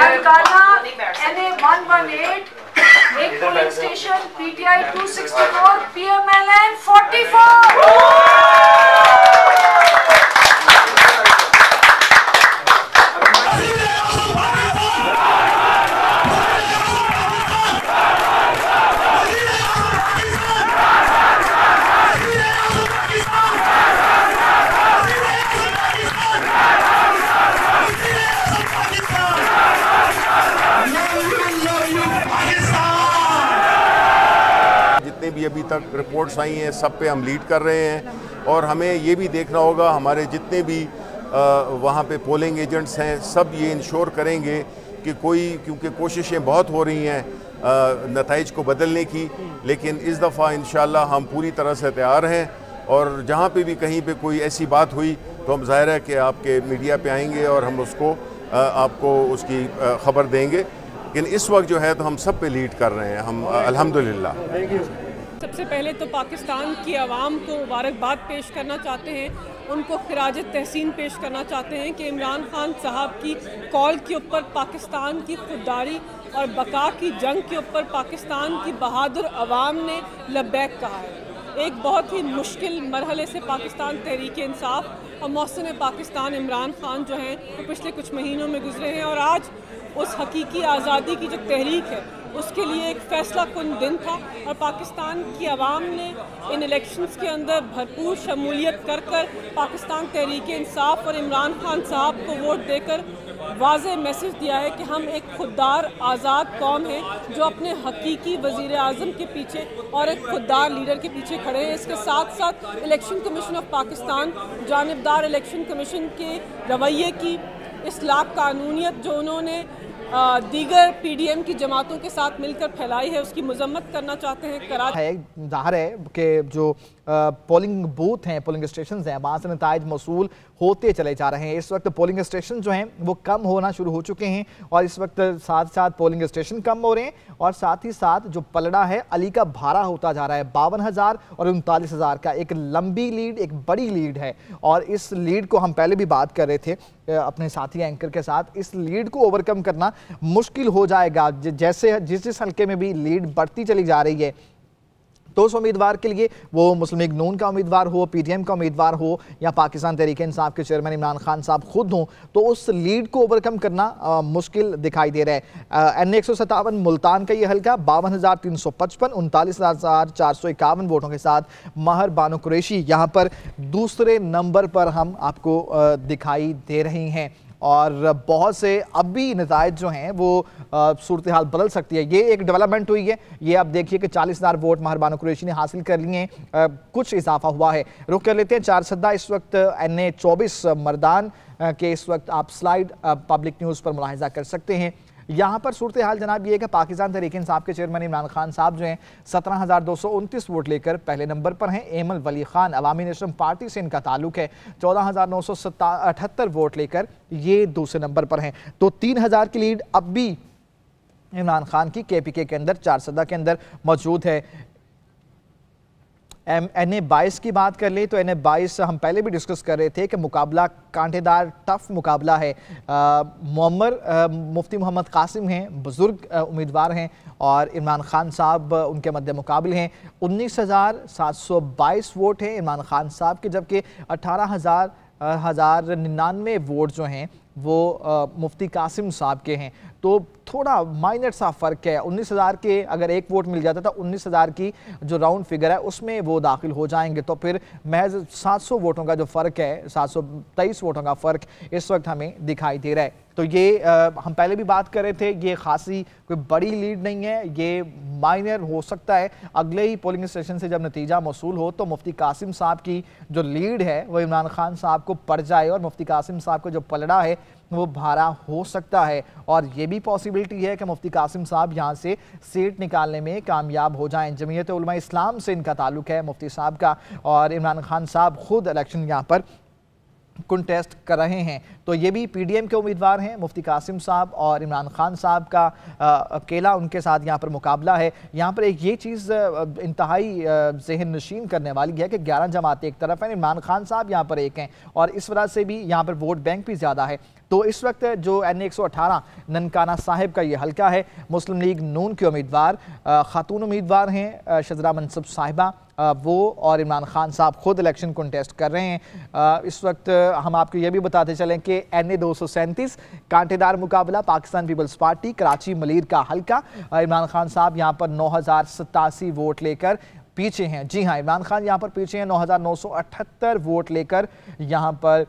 NA 118, एक polling station PTI 264, PMLN 44। भी अभी तक रिपोर्ट्स आई हैं सब पे हम लीड कर रहे हैं और हमें ये भी देखना होगा हमारे जितने भी वहाँ पे पोलिंग एजेंट्स हैं सब ये इंश्योर करेंगे कि कोई, क्योंकि कोशिशें बहुत हो रही हैं नताइज को बदलने की, लेकिन इस दफ़ा इंशाल्लाह हम पूरी तरह से तैयार हैं और जहाँ पे भी कहीं पे कोई ऐसी बात हुई तो हम ज़ाहिर है कि आपके मीडिया पे आएंगे और हम उसको आपको उसकी ख़बर देंगे। लेकिन इस वक्त जो है तो हम सब पे लीड कर रहे हैं हम अल्हम्दुलिल्लाह। सबसे पहले तो पाकिस्तान की आवाम को मुबारकबाद पेश करना चाहते हैं, उनको खिराज तहसीन पेश करना चाहते हैं कि इमरान खान साहब की कॉल के ऊपर पाकिस्तान की खुददारी और बका की जंग के ऊपर पाकिस्तान की बहादुर आवाम ने लब्बैक कहा है। एक बहुत ही मुश्किल मरहले से पाकिस्तान तहरीक इंसाफ और मौसम पाकिस्तान इमरान खान जो हैं वो पिछले कुछ महीनों में गुजरे हैं और आज उस हकीकी आज़ादी की जो तहरीक है उसके लिए एक फ़ैसला कुन दिन था और पाकिस्तान की आवाम ने इन इलेक्शंस के अंदर भरपूर शमूलियत कर कर पाकिस्तान तहरीक इंसाफ और इमरान खान साहब को वोट देकर वाज़ेह मैसेज दिया है कि हम एक खुददार आज़ाद कौम हैं जो अपने हकीकी वज़ीर आज़म के पीछे और एक खुददार लीडर के पीछे खड़े हैं। इसके साथ साथ इलेक्शन कमीशन ऑफ पाकिस्तान जानिबदार इलेक्शन कमीशन के रवैये की इस्लाह कानूनियत जो उन्होंने दीगर PDM की जमातों के साथ मिलकर फैलाई है उसकी मजम्मत करना चाहते हैं। ज़ाहिर है कि जो पोलिंग बूथ हैं, पोलिंग स्टेशन हैं, वहाँ से नताइज मौसूल होते चले जा रहे हैं। इस वक्त पोलिंग स्टेशन जो हैं वो कम होना शुरू हो चुके हैं और इस वक्त साथ साथ पोलिंग स्टेशन कम हो रहे हैं और साथ ही साथ जो पलड़ा है अली का भारा होता जा रहा है। 52,000 और 39,000 का एक लंबी लीड, एक बड़ी लीड है और इस लीड को हम पहले भी बात कर रहे थे अपने साथी एंकर के साथ, इस लीड को ओवरकम करना मुश्किल हो जाएगा। जैसे जिस हल्के में भी लीड बढ़ती चली जा रही है तो उस उम्मीदवार के लिए, वो मुस्लिम लीग नून का उम्मीदवार हो, PTM का उम्मीदवार हो या पाकिस्तान तहरीक इंसाफ के चेयरमैन इमरान खान साहब खुद हों, तो उस लीड को ओवरकम करना मुश्किल दिखाई दे रहा है। NA 157 मुल्तान का ये हल्का 52,355 39,451 वोटों के साथ महर बानो कुरैशी यहाँ पर दूसरे नंबर पर हम आपको दिखाई दे रही हैं और बहुत से अब भी नताइज जो हैं वो सूरत हाल बदल सकती है। ये एक डेवलपमेंट हुई है। ये आप देखिए कि 40,000 वोट महर बानो कुरैशी ने हासिल कर लिए हैं, कुछ इजाफा हुआ है। रुख कर लेते हैं चार सद्दा इस वक्त NA 24 मर्दान के इस वक्त आप स्लाइड पब्लिक न्यूज़ पर मुलाहिजा कर सकते हैं। यहाँ पर सूरत हाल जनाब ये है कि पाकिस्तान तहरीक इंसाफ के चेयरमैन इमरान खान साहब जो हैं 17,229 वोट लेकर पहले नंबर पर हैं। एमल वली खान अवामी नेशनल पार्टी से इनका ताल्लुक है, 14,978 वोट लेकर ये दूसरे नंबर पर हैं। तो 3,000 की लीड अब भी इमरान खान की KPK के अंदर चार सदा के अंदर मौजूद है। NA 22 की बात कर ले तो NA 22 हम पहले भी डिस्कस कर रहे थे कि मुकाबला कांटेदार टफ मुकाबला है। मुफ्ती मोहम्मद कासिम हैं, बुजुर्ग उम्मीदवार हैं और इमरान खान साहब उनके मद्दे मुकाबले हैं। 19,722 वोट हैं इमरान खान साहब के, जबकि 18,099 वोट जो हैं वो मुफ्ती कासिम साहब के हैं। तो थोड़ा माइनर सा फ़र्क है। 19,000 के अगर एक वोट मिल जाता था, 19,000 की जो राउंड फिगर है उसमें वो दाखिल हो जाएंगे, तो फिर महज 700 वोटों का जो फ़र्क है, 723 वोटों का फ़र्क इस वक्त हमें दिखाई दे रहा है। तो ये हम पहले भी बात कर रहे थे, ये खासी कोई बड़ी लीड नहीं है, ये माइनर हो सकता है। अगले ही पोलिंग स्टेशन से जब नतीजा मौसूल हो तो मुफ्ती कासिम साहब की जो लीड है वो इमरान खान साहब को पड़ जाए और मुफ्ती कासिम साहब को जो पलड़ा है वो भारा हो सकता है। और ये भी पॉसिबिलिटी है कि मुफ्ती कासिम साहब यहाँ से सीट निकालने में कामयाब हो जाएं। जमीयत उलमा इस्लाम से इनका ताल्लुक है मुफ्ती साहब का और इमरान खान साहब खुद इलेक्शन यहाँ पर कंटेस्ट कर रहे हैं। तो ये भी PDM के उम्मीदवार हैं, मुफ्ती कासिम साहब और इमरान खान साहब का अकेला उनके साथ यहाँ पर मुकाबला है। यहाँ पर एक ये चीज़ इंतहाई जहन नशीन करने वाली है कि 11 जमातें एक तरफ हैं, इमरान खान साहब यहाँ पर एक हैं और इस वजह से भी यहाँ पर वोट बैंक भी ज़्यादा है। तो इस वक्त जो NA 118 ननकाना साहिब का ये हल्का है, मुस्लिम लीग नून के उम्मीदवार खातून उम्मीदवार हैं शजरा मनसब साहिबा, वो और इमरान खान साहब खुद इलेक्शन कंटेस्ट कर रहे हैं। इस वक्त हम आपको ये भी बताते चलें कि NA 237 कांटेदार मुकाबला पाकिस्तान पीपल्स पार्टी कराची मलीर का हल्का, इमरान खान साहब यहाँ पर 9087 वोट लेकर पीछे हैं। जी हाँ, इमरान खान यहाँ पर पीछे हैं, 9978 वोट लेकर यहाँ पर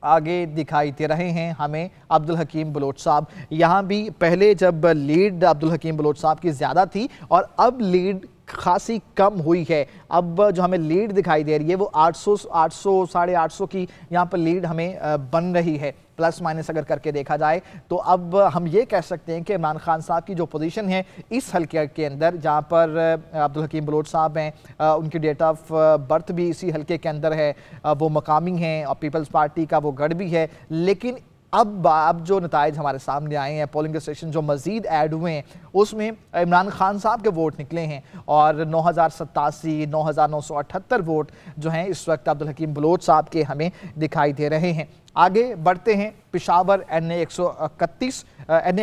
आगे दिखाई दे रहे हैं हमें अब्दुल हकीम बलोच साहब। यहाँ भी पहले जब लीड अब्दुल हकीम बलोच साहब की ज़्यादा थी और अब लीड खासी कम हुई है। अब जो हमें लीड दिखाई दे रही है वो 800 साढ़े 800 की यहाँ पर लीड हमें बन रही है, प्लस माइनस अगर करके देखा जाए। तो अब हम ये कह सकते हैं कि इमरान खान साहब की जो पोजीशन है इस हल्के के अंदर, जहाँ पर अब्दुल हकीम बलोच साहब हैं, उनकी डेट ऑफ बर्थ भी इसी हल्के के अंदर है, वो मकामी हैं और पीपल्स पार्टी का वो गढ़ भी है। लेकिन अब जो नताइज हमारे सामने आए हैं, पोलिंग स्टेशन जो मजीद ऐड हुए हैं, उसमें इमरान खान साहब के वोट निकले हैं और 9087 9978 वोट जो हैं इस वक्त अब्दुल हकीम बलोच साहब के हमें दिखाई दे रहे हैं। आगे बढ़ते हैं, पेशावर NA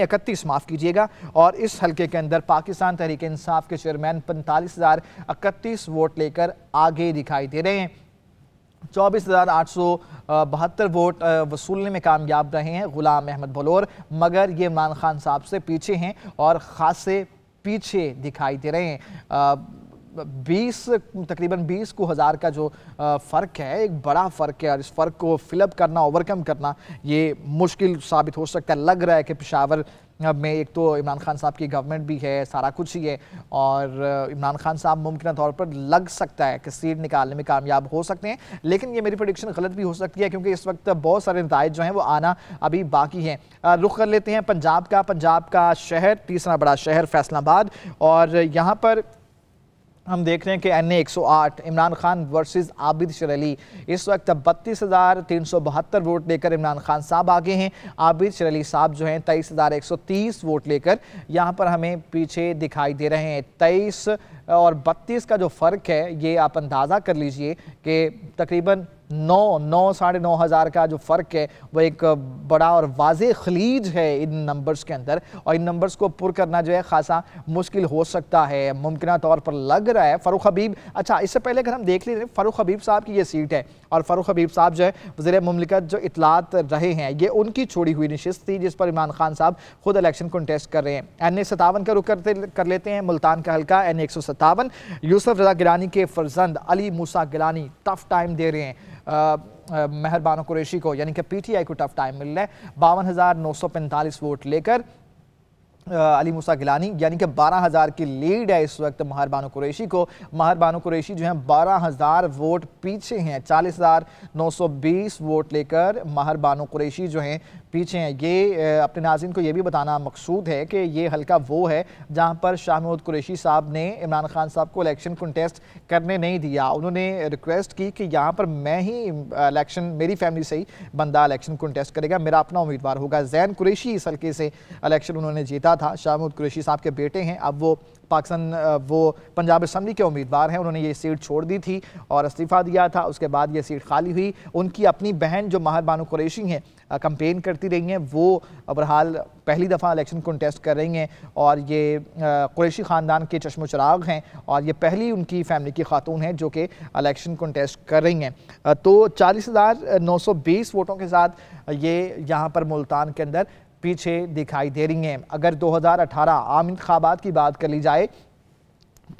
31 माफ़ कीजिएगा, और इस हल्के के अंदर पाकिस्तान तहरीक इंसाफ के चेयरमैन 45,031 वोट लेकर आगे दिखाई दे रहे हैं। 24,872 वोट वसूलने में कामयाब रहे हैं गुलाम अहमद बलोर, मगर ये इमरान खान साहब से पीछे हैं और ख़ासे पीछे दिखाई दे रहे हैं। तकरीबन 20 को हज़ार का जो फ़र्क है, एक बड़ा फ़र्क है और इस फ़र्क को फिलअप करना, ओवरकम करना ये मुश्किल साबित हो सकता है। लग रहा है कि पेशावर में एक तो इमरान खान साहब की गवर्नमेंट भी है, सारा कुछ ही है, और इमरान खान साहब मुमकिन तौर पर लग सकता है कि सीट निकालने में कामयाब हो सकते हैं। लेकिन ये मेरी प्रेडिक्शन गलत भी हो सकती है क्योंकि इस वक्त बहुत सारे नताइज जो हैं वो आना अभी बाकी हैं। रुख कर लेते हैं पंजाब का शहर, तीसरा बड़ा शहर फैसलाबाद, और यहाँ पर हम देख रहे हैं कि NA 108 Imran Khan versus Abid sir Ali, इस वक्त 32,372 वोट लेकर इमरान खान साहब आगे हैं। आबिद शर अली साहब जो हैं 23,130 वोट लेकर यहाँ पर हमें पीछे दिखाई दे रहे हैं। 23 और 32 का जो फ़र्क है ये आप अंदाज़ा कर लीजिए कि तकरीबन 9 9 हज़ार का जो फ़र्क है वो एक बड़ा और वाज़े खलीज है इन नंबर्स के अंदर, और इन नंबर्स को पुर करना जो है ख़ासा मुश्किल हो सकता है। मुमकिन तौर पर लग रहा है फ़ारूक हबीब, अच्छा इससे पहले अगर हम देख लें फ़ारूक हबीब साहब की ये सीट है और फ़ारूक हबीब साहब जो है वज़ीर मुमलिकत जो इतलात रहे हैं, ये उनकी छोड़ी हुई नशिस्त थी जिस पर इमरान खान साहब खुद इलेक्शन कंटेस्ट कर रहे हैं। NA 57 का रुख कर लेते हैं, मुल्तान का हल्का NA 157, यूसुफ रज़ा गिलानी के फर्जंद अली मूसा गिलानी टफ टाइम दे रहे हैं मेहरबानो कुरैशी को, यानी कि PTI को टफ टाइम मिल रहा है। 52,945 वोट लेकर अली मूसा गिलानी, यानी कि 12,000 की लीड है इस वक्त मेहरबानो कुरैशी को। मेहरबानो कुरैशी जो हैं 12,000 वोट पीछे हैं, 40,920 वोट लेकर मेहरबानो कुरैशी जो हैं पीछे हैं। ये अपने नाज़रीन को ये भी बताना मकसूद है कि ये हल्का वो है जहाँ पर शाह महमूद कुरैशी साहब ने इमरान खान साहब को इलेक्शन कंटेस्ट करने नहीं दिया। उन्होंने रिक्वेस्ट की कि यहाँ पर मैं ही इलेक्शन, मेरी फैमिली से ही बंदा इलेक्शन कंटेस्ट करेगा, मेरा अपना उम्मीदवार होगा। जैन कुरैशी इस हल्के से इलेक्शन उन्होंने जीता था, शाह महमूद कुरैशी साहब के बेटे हैं, अब वो पंजाब असम्बली के उम्मीदवार हैं। उन्होंने ये सीट छोड़ दी थी और इस्तीफ़ा दिया था, उसके बाद ये सीट खाली हुई। उनकी अपनी बहन जो मेहरबानो कुरैशी हैं कैंपेन करती रही हैं, वो बहरहाल पहली दफ़ा इलेक्शन कंटेस्ट कर रही हैं और ये कुरैशी ख़ानदान के चश्मो चिराग हैं और ये पहली उनकी फैमिली की खातून है जो कि इलेक्शन कंटेस्ट कर रही हैं। तो 40,920 वोटों के साथ ये यहाँ पर मुल्तान के अंदर पीछे दिखाई दे रही हैं। अगर 2018 आम इंतखाबात की बात कर ली जाए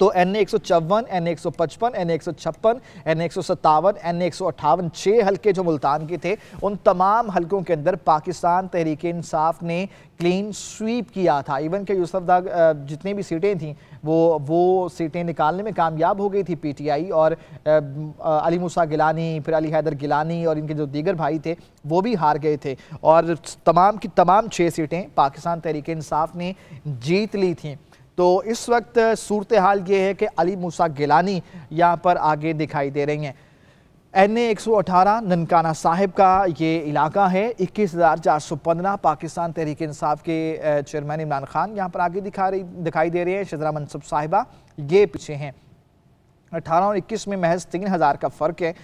तो NA 154, NA 155, NA 156, NA 157, NA 158 6 हल्के जो मुल्तान के थे, उन तमाम हल्कों के अंदर पाकिस्तान तहरीक इंसाफ ने क्लीन स्वीप किया था। इवन के यूसुफ दाग जितनी भी सीटें थीं वो सीटें निकालने में कामयाब हो गई थी PTI, और अली मूसा गिलानी, फिर अली हैदर गिलानी और इनके जो दीगर भाई थे वो भी हार गए थे, और तमाम की तमाम 6 सीटें पाकिस्तान तहरीक इंसाफ ने जीत ली थीं। तो इस वक्त सूरत हाल ये है कि अली मूसा गिलानी यहाँ पर आगे दिखाई दे रही हैं। NA 118 ननकाना साहिब का ये इलाका है, 21,415 पाकिस्तान तहरीक इंसाफ के चेयरमैन इमरान खान यहाँ पर आगे दिखाई दे रहे हैं। शजरा मनसब साहिबा ये पीछे हैं। 18 और 21 में महज 3,000 का फ़र्क है।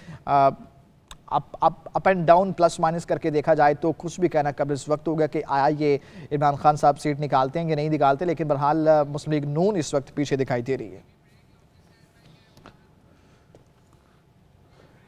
Up and down plus minus करके देखा जाए तो कुछ भी कहना कब इस वक्त होगा कि आया ये इमरान खान साहब सीट निकालते हैं कि नहीं निकालते, लेकिन बहरहाल मुस्लिम लीग नून इस वक्त पीछे दिखाई दे रही है।